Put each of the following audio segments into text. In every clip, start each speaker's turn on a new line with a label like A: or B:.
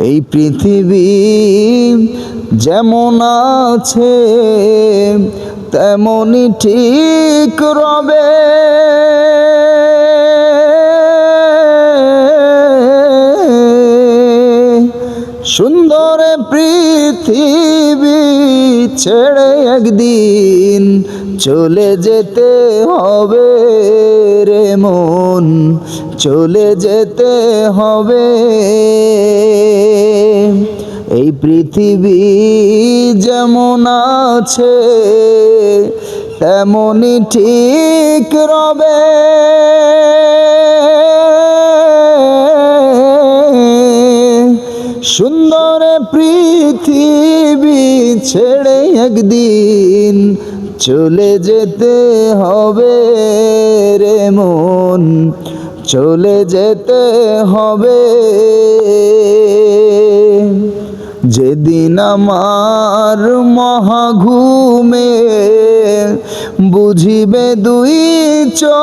A: এই পৃথিবী যেমন আছে তেমনই ঠিক রবে। সুন্দর পৃথিবী ছেড়ে একদিন চলে যেতে হবে রে মন, চলে যেতে হবে। এই পৃথিবী যেমন আছে তেমনই ঠিক রবে। সুন্দর পৃথিবী ছেড়ে একদিন চলে যেতে হবে রে মন, চলে যেতে হবে। যেদিন আমার মহাঘুমে বুঝিবে দুই চোখ,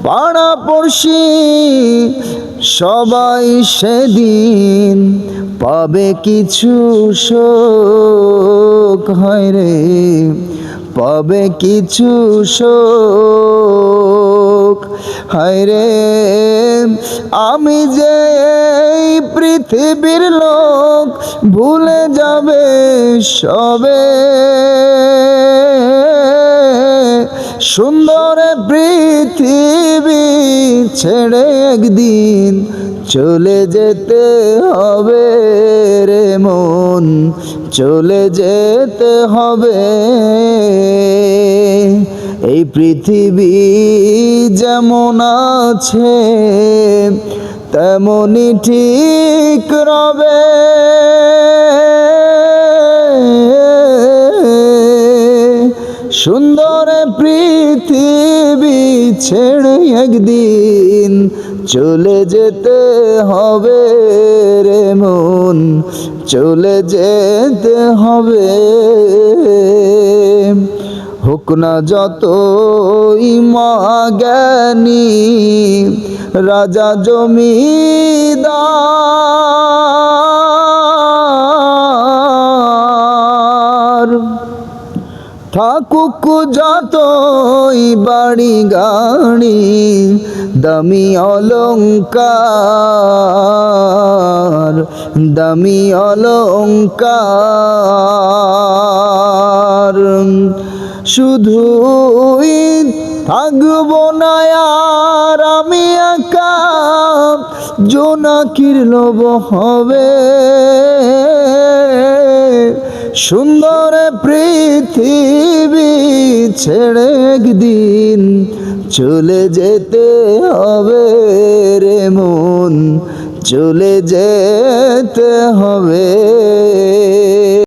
A: পাড়াপড়শি সবাই সেদিন পাবে কিছু শোক। হয় রে পাবে কিছু শোক। হায় রে আমি যে এই পৃথিবীর লোক ভুলে যাবে সবে। সুন্দর পৃথিবী ছেড়ে একদিন চলে যেতে হবে রে মন, চলে যেতে হবে। এই পৃথিবী যেমন আছে তেমনই ঠিক রবে। সুন্দর পৃথিবী ছেড়ে একদিন চলে যেতে হবে রে মন, চলে যেতে হবে। হোক না যতই মহাজ্ঞানী রাজা জমিদার, থাকুক যতই বাড়ি গাড়ি দামি অলংকার, দামি অলংকার, শুধুই থাকবো না আর আমি একা, জোনাকির লোভ হবে। সুন্দর পৃথিবী ছেড়ে একদিন চলে যেতে হবে রে মন, চলে যেতে হবে।